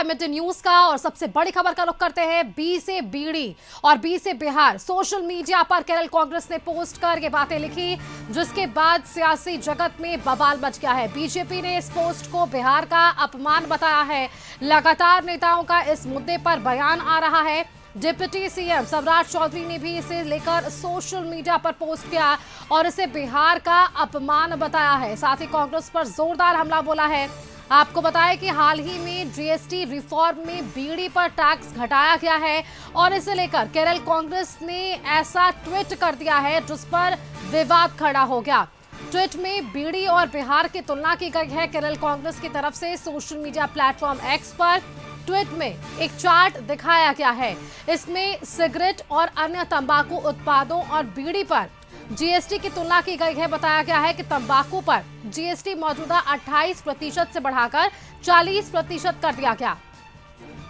Mid news का और सबसे बड़ी खबर का रुख करते हैं। बी से बीड़ी और बी से बिहार। सोशल मीडिया पर केरल कांग्रेस ने पोस्ट कर ये बातें लिखी, जिसके बाद सियासी जगत में बवाल मच गया है। बीजेपी ने इस पोस्ट को बिहार का अपमान बताया है। लगातार नेताओं का इस मुद्दे पर बयान आ रहा है। डिप्टी सीएम सम्राट चौधरी ने भी इसे लेकर सोशल मीडिया पर पोस्ट किया और इसे बिहार का अपमान बताया है। साथ ही कांग्रेस पर जोरदार हमला बोला है। आपको बताएं कि हाल ही में जीएसटी रिफॉर्म में बीड़ी पर टैक्स घटाया गया है और इसे लेकर केरल कांग्रेस ने ऐसा ट्वीट कर दिया है जिस पर विवाद खड़ा हो गया। ट्वीट में बीड़ी और बिहार की तुलना की गई है केरल कांग्रेस की तरफ से। सोशल मीडिया प्लेटफॉर्म एक्स पर ट्वीट में एक चार्ट दिखाया गया है। इसमें सिगरेट और अन्य तंबाकू उत्पादों और बीड़ी पर जीएसटी की तुलना की गई है। बताया गया है कि तंबाकू पर जीएसटी मौजूदा 28% से बढ़ाकर 40% कर दिया गया।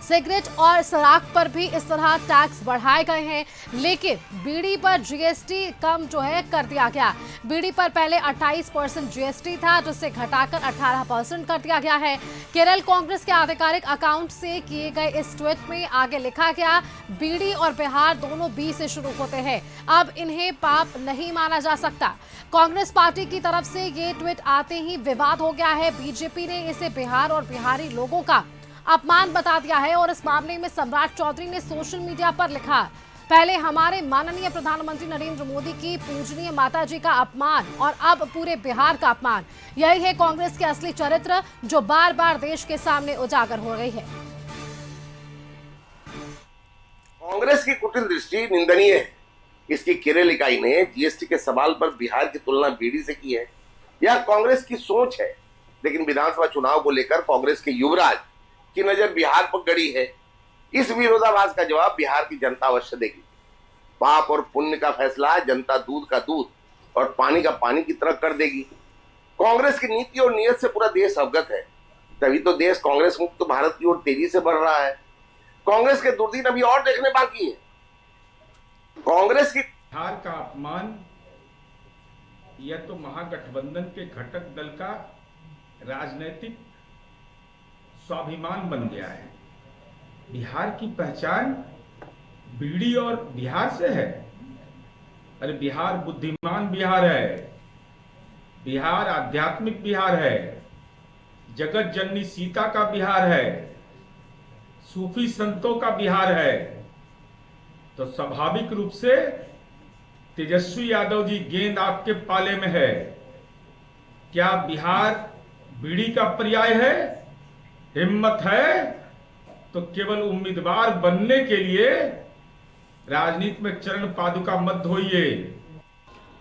सिगरेट और शराब पर भी इस तरह टैक्स बढ़ाए गए हैं, लेकिन बीड़ी पर जीएसटी कम कर दिया गया। बीड़ी पर पहले 28% जीएसटी था, जिसे घटाकर 18% कर दिया गया है। केरल कांग्रेस के आधिकारिक अकाउंट से किए गए इस ट्वीट में आगे लिखा गया, बीड़ी और बिहार दोनों बी से शुरू होते हैं, अब इन्हें पाप नहीं माना जा सकता। कांग्रेस पार्टी की तरफ से ये ट्वीट आते ही विवाद हो गया है। बीजेपी ने इसे बिहार और बिहारी लोगों का अपमान बता दिया है और इस मामले में सम्राट चौधरी ने सोशल मीडिया पर लिखा, पहले हमारे माननीय प्रधानमंत्री नरेंद्र मोदी की पूजनीय माताजी का अपमान और अब पूरे बिहार का अपमान। यही है कांग्रेस के असली चरित्र, जो बार बार देश के सामने उजागर हो रही है। कांग्रेस की कुटिल दृष्टि निंदनीय है। इसकी केरल इकाई ने जीएसटी के सवाल पर बिहार की तुलना बीड़ी से की है। यह कांग्रेस की सोच है, लेकिन विधानसभा चुनाव को लेकर कांग्रेस के युवराज की नजर बिहार पर गड़ी है। इस विरोधाभास का जवाब बिहार की जनता अवश्य देगी। पाप और पुण्य का फैसला जनता दूध का दूध और पानी का पानी की तरह कर देगी। कांग्रेस की नीति और नीयत से पूरा देश अवगत है, तभी तो देश कांग्रेस मुक्त भारत की ओर तेजी से बढ़ रहा है। कांग्रेस के दुर्दिन अभी और देखने बाकी है। कांग्रेस की बिहार का अपमान यह तो महागठबंधन के घटक दल का राजनीतिक स्वाभिमान बन गया है। बिहार की पहचान बीड़ी और बिहार से है। अरे बिहार बुद्धिमान बिहार है, बिहार आध्यात्मिक बिहार है, जगत जननी सीता का बिहार है, सूफी संतों का बिहार है। तो स्वाभाविक रूप से तेजस्वी यादव जी, गेंद आपके पाले में है। क्या बिहार बीड़ी का पर्याय है? हिम्मत है तो केवल उम्मीदवार बनने के लिए राजनीति में चरण पादुका मत धोइए।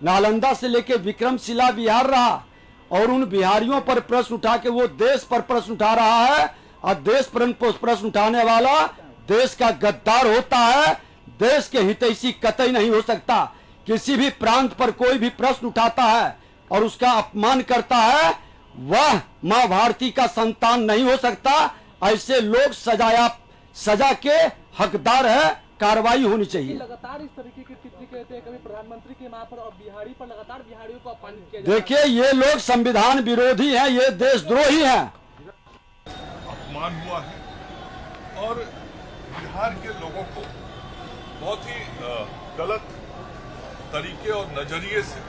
नालंदा से लेके विक्रमशिला बिहार रहा और उन बिहारियों पर प्रश्न उठा के वो देश पर प्रश्न उठा रहा है, और देश पर प्रश्न उठाने वाला देश का गद्दार होता है। देश के हितैषी कतई नहीं हो सकता। किसी भी प्रांत पर कोई भी प्रश्न उठाता है और उसका अपमान करता है, वह मां भारती का संतान नहीं हो सकता। ऐसे लोग सजा के हकदार है, कार्रवाई होनी चाहिए। लगातार इस तरीके की टिप्पणी कहते हैं, कभी प्रधानमंत्री के मां पर और बिहारी पर लगातार बिहारियों को अपमानित किया जाता है। देखिए, ये लोग संविधान विरोधी हैं, ये देशद्रोही हैं। अपमान हुआ है और बिहार के लोगों को बहुत ही गलत तरीके और नजरिए से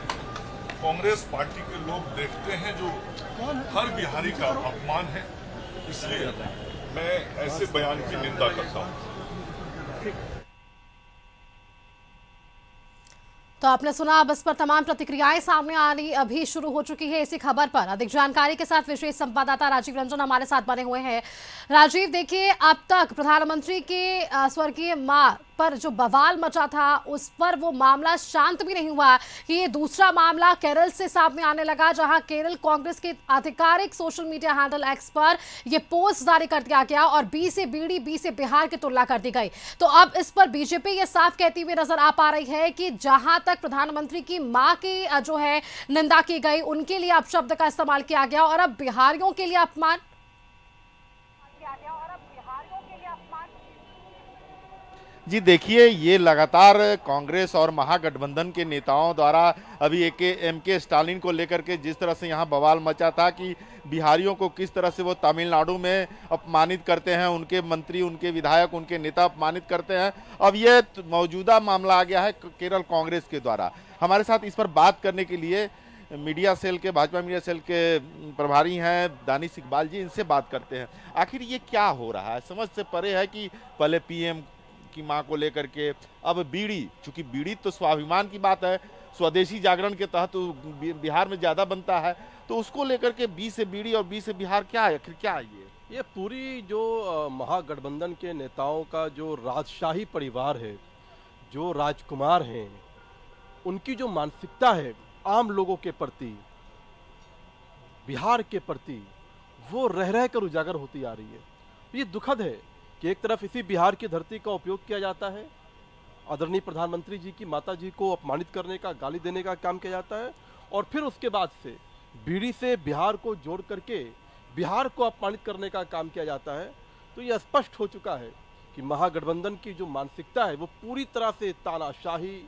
कांग्रेस पार्टी के लोग देखते हैं, जो हर बिहारी का अपमान है। इसलिए मैं ऐसे बयान की निंदा करता हूं। तो आपने सुना, अब इस पर तमाम प्रतिक्रियाएं सामने आनी अभी शुरू हो चुकी है। इसी खबर पर अधिक जानकारी के साथ विशेष संवाददाता राजीव रंजन हमारे साथ बने हुए हैं। राजीव, देखिए, अब तक प्रधानमंत्री के स्वर्गीय मां पर जो बवाल मचा था, उस पर वो मामला शांत भी नहीं हुआ कि ये दूसरा मामला केरल से सामने आने लगा, जहां केरल कांग्रेस के आधिकारिक सोशल मीडिया हैंडल एक्स पर ये पोस्ट जारी कर दिया गया और बी से बीड़ी, बी से बिहार की तुलना कर दी गई। तो अब इस पर बीजेपी ये साफ कहती हुई नजर आ पा रही है कि जहां तक प्रधानमंत्री की मां की निंदा की गई, उनके लिए अपशब्द का इस्तेमाल किया गया और अब बिहारियों के लिए अपमान जी देखिए, ये लगातार कांग्रेस और महागठबंधन के नेताओं द्वारा अभी एम के स्टालिन को लेकर के जिस तरह से यहाँ बवाल मचा था कि बिहारियों को किस तरह से वो तमिलनाडु में अपमानित करते हैं, उनके मंत्री, उनके विधायक, उनके नेता अपमानित करते हैं। अब ये मौजूदा मामला आ गया है केरल कांग्रेस के द्वारा। हमारे साथ इस पर बात करने के लिए भाजपा मीडिया सेल के प्रभारी हैं दानिश इकबाल जी, इनसे बात करते हैं। आखिर ये क्या हो रहा है? समझ से परे है कि पहले पीएम की मां को लेकर के अब बीड़ी, चूंकि बीड़ी तो स्वाभिमान की बात है, स्वदेशी जागरण के तहत बिहार में ज्यादा बनता है, तो उसको लेकर के बी से बीड़ी और बी से बिहार क्या है? आखिर क्या है ये पूरी जो महागठबंधन के नेताओं का जो राजशाही परिवार है, जो राजकुमार हैं, उनकी जो मानसिकता है आम लोगों के प्रति, बिहार के प्रति, वो रह रह कर उजागर होती आ रही है। ये दुखद है कि एक तरफ इसी बिहार की धरती का उपयोग किया जाता है, आदरणीय प्रधानमंत्री जी की माता जी को अपमानित करने का, गाली देने का काम किया जाता है, और फिर उसके बाद से बीड़ी से बिहार को जोड़ करके बिहार को अपमानित करने का काम किया जाता है। तो ये स्पष्ट हो चुका है कि महागठबंधन की जो मानसिकता है वो पूरी तरह से तानाशाही,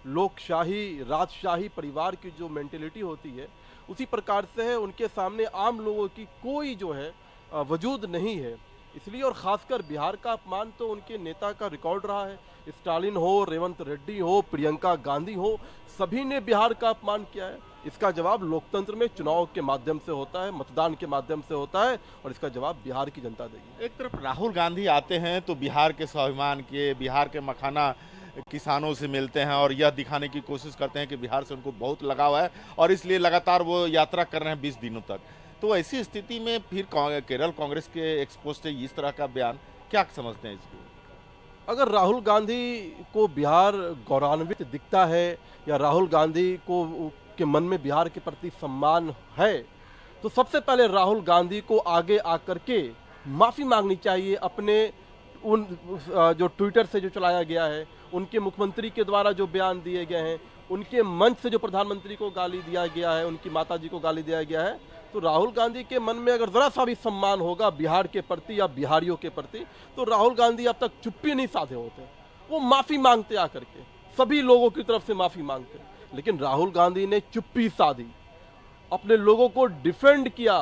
लोकशाही, राजशाही परिवार की जो मेंटेलिटी होती है उसी प्रकार से है। उनके सामने आम लोगों की कोई जो है वजूद नहीं है। इसलिए और ख़ासकर बिहार का अपमान तो उनके नेता का रिकॉर्ड रहा है। स्टालिन हो, रेवंत रेड्डी हो, प्रियंका गांधी हो, सभी ने बिहार का अपमान किया है। इसका जवाब लोकतंत्र में चुनाव के माध्यम से होता है, मतदान के माध्यम से होता है, और इसका जवाब बिहार की जनता देगी। एक तरफ राहुल गांधी आते हैं तो बिहार के स्वाभिमान के, बिहार के मखाना किसानों से मिलते हैं और यह दिखाने की कोशिश करते हैं कि बिहार से उनको बहुत लगाव है, और इसलिए लगातार वो यात्रा कर रहे हैं 20 दिनों तक। तो ऐसी स्थिति में फिर केरल कांग्रेस के एक्सपोस्ट इस तरह का बयान, क्या समझते हैं इसको? अगर राहुल गांधी को बिहार गौरवान्वित दिखता है या राहुल गांधी को के मन में बिहार के प्रति सम्मान है, तो सबसे पहले राहुल गांधी को आगे आकर के माफ़ी मांगनी चाहिए अपने उन जो ट्विटर से जो चलाया गया है, उनके मुख्यमंत्री के द्वारा जो बयान दिए गए हैं, उनके मंच से जो प्रधानमंत्री को गाली दिया गया है, उनकी माताजी को गाली दिया गया है। तो राहुल गांधी के मन में अगर ज़रा सा भी सम्मान होगा बिहार के प्रति या बिहारियों के प्रति, तो राहुल गांधी अब तक चुप्पी नहीं साधे होते। वो माफ़ी मांगते आकर के, सभी लोगों की तरफ से माफ़ी मांगते। लेकिन राहुल गांधी ने चुप्पी साधी, अपने लोगों को डिफेंड किया,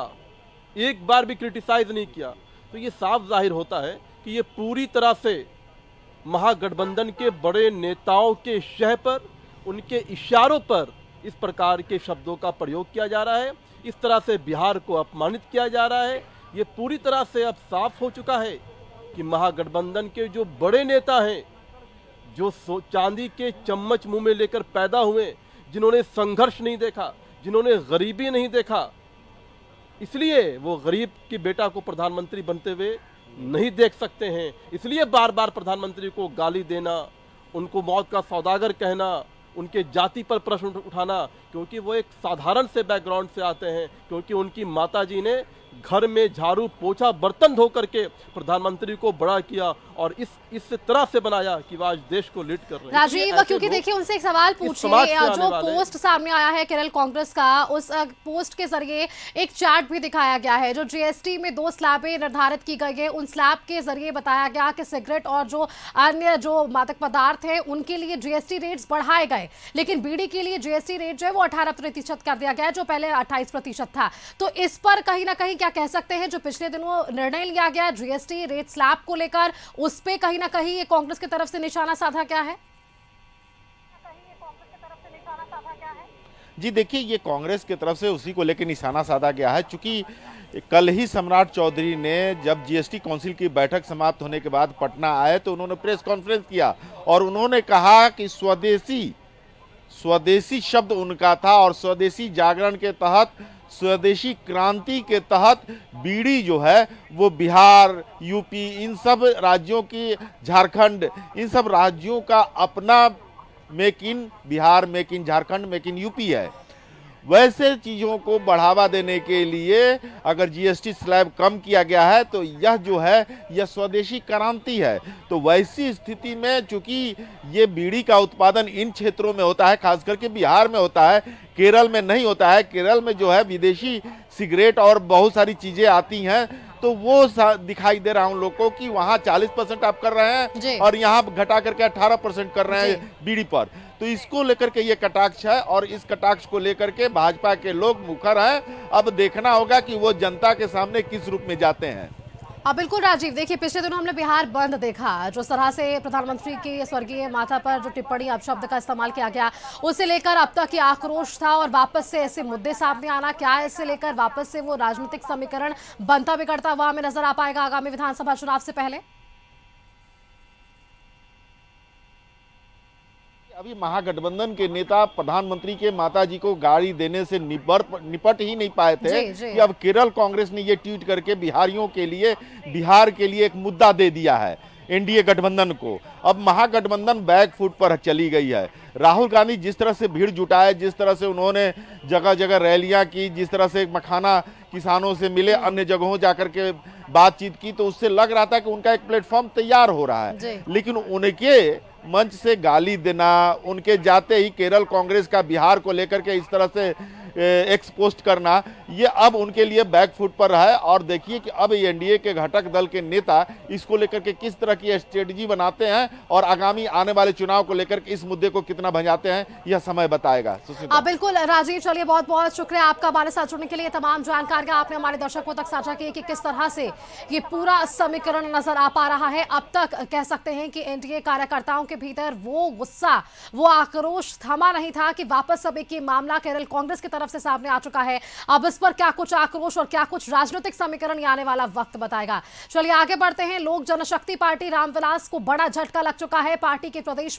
एक बार भी क्रिटिसाइज नहीं किया। तो ये साफ जाहिर होता है कि ये पूरी तरह से महागठबंधन के बड़े नेताओं के शह पर, उनके इशारों पर इस प्रकार के शब्दों का प्रयोग किया जा रहा है, इस तरह से बिहार को अपमानित किया जा रहा है। ये पूरी तरह से अब साफ हो चुका है कि महागठबंधन के जो बड़े नेता हैं, जो चांदी के चम्मच मुंह में लेकर पैदा हुए, जिन्होंने संघर्ष नहीं देखा, जिन्होंने गरीबी नहीं देखा, इसलिए वो गरीब की बेटा को प्रधानमंत्री बनते हुए नहीं देख सकते हैं। इसलिए बार बार प्रधानमंत्री को गाली देना, उनको मौत का सौदागर कहना, उनके जाति पर प्रश्न उठाना, क्योंकि वो एक साधारण से बैकग्राउंड से आते हैं, क्योंकि उनकी माताजी ने घर में झाड़ू पोछा बर्तन धो करके प्रधानमंत्री को बड़ा किया और इस तरह से बनाया कि वो आज देश को लीड कर रहे हैं। राजीव, क्योंकि देखिए उनसे एक सवाल पूछिए, जो पोस्ट सामने आया है केरल कांग्रेस का, उस पोस्ट के जरिए एक चार्ट भी दिखाया गया है जो जीएसटी में 2 स्लैबें निर्धारित की गई है। उन स्लैब के जरिए बताया गया कि सिगरेट और जो अन्य जो मादक पदार्थ है उनके लिए जीएसटी रेट्स बढ़ाए गए, लेकिन बीड़ी के लिए जीएसटी रेट जो है वो 18% कर दिया गया है, जो पहले 28% था। तो इस पर कहीं ना कहीं क्या कह सकते हैं, जो पिछले दिनों निर्णय लिया गया जीएसटी रेट स्लैब को लेकर, उस पे कहीं ना कहीं ये कांग्रेस की तरफ से निशाना साधा क्या है? जी देखिए, ये कांग्रेस की तरफ से उसी को लेकर निशाना साधा गया है। चूंकि कल ही सम्राट चौधरी ने जब जीएसटी काउंसिल की बैठक समाप्त होने के बाद पटना आए तो उन्होंने प्रेस कॉन्फ्रेंस किया और उन्होंने कहा कि स्वदेशी शब्द उनका था और स्वदेशी जागरण के तहत, स्वदेशी क्रांति के तहत बीड़ी जो है वो बिहार, यूपी, इन सब राज्यों की, झारखंड, इन सब राज्यों का अपना make in Bihar, make in Jharkhand, make in UP है। वैसे चीज़ों को बढ़ावा देने के लिए अगर जीएसटी स्लैब कम किया गया है तो यह जो है यह स्वदेशी क्रांति है। तो वैसी स्थिति में चूंकि ये बीड़ी का उत्पादन इन क्षेत्रों में होता है, खास करके बिहार में होता है, केरल में नहीं होता है। केरल में जो है विदेशी सिगरेट और बहुत सारी चीज़ें आती हैं, तो वो दिखाई दे रहा है उन लोग को कि वहां 40% आप कर रहे जी। हैं और यहाँ घटा करके 18% कर रहे हैं बीड़ी पर। तो इसको लेकर के ये कटाक्ष है और इस कटाक्ष को लेकर के भाजपा के लोग मुखर हैं। अब देखना होगा कि वो जनता के सामने किस रूप में जाते हैं। बिल्कुल राजीव, देखिए पिछले दिनों हमने बिहार बंद देखा, जो तरह से प्रधानमंत्री की स्वर्गीय माता पर जो टिप्पणी अपशब्द का इस्तेमाल किया गया, उसे लेकर अब तक ये आक्रोश था और वापस से ऐसे मुद्दे सामने आना, क्या इससे लेकर वापस से वो राजनीतिक समीकरण बनता बिगड़ता हुआ हमें नजर आ पाएगा आगामी विधानसभा चुनाव से पहले? अभी महागठबंधन के नेता प्रधानमंत्री के माताजी को गाड़ी देने से निपट ही नहीं पाए थे कि अब केरल कांग्रेस ने ये ट्वीट करके बिहारियों के लिए, बिहार के लिए एक मुद्दा दे दिया है एनडीए गठबंधन को। अब महागठबंधन बैक फुट पर चली गई है। राहुल गांधी जिस तरह से भीड़ जुटाए, जिस तरह से उन्होंने जगह जगह रैलियां की, जिस तरह से मखाना किसानों से मिले, अन्य जगहों जाकर के बातचीत की, तो उससे लग रहा था कि उनका एक प्लेटफॉर्म तैयार हो रहा है। लेकिन उनके मंच से गाली देना, उनके जाते ही केरल कांग्रेस का बिहार को लेकर के इस तरह से एक्सपोस्ट करना, ये अब उनके लिए बैकफुट पर है। और देखिए कि अब एनडीए के घटक दल के नेता इसको लेकर के किस तरह की स्ट्रेटजी बनाते हैं और आगामी आने वाले चुनाव को लेकर के इस मुद्दे को कितना भंजाते हैं, यह समय बताएगा। बिल्कुल राजीव, चलिए बहुत बहुत शुक्रिया आपका हमारे साथ जुड़ने के लिए। तमाम जानकारियां आपने हमारे दर्शकों तक साझा की कि किस तरह से ये पूरा समीकरण नजर आ पा रहा है। अब तक कह सकते हैं कि एनडीए कार्यकर्ताओं के भीतर वो गुस्सा, वो आक्रोश थमा नहीं था कि वापस अब एक ये मामला केरल कांग्रेस की तरफ से सामने आ चुका है। अब इस पर क्या कुछ आक्रोश और क्या कुछ राजनीतिक समीकरण ये आने वाला वक्त बताएगा। चलिए आगे बढ़ते हैं। लोक जनशक्ति पार्टी रामविलास को बड़ा झटका लग चुका है। पार्टी के प्रदेश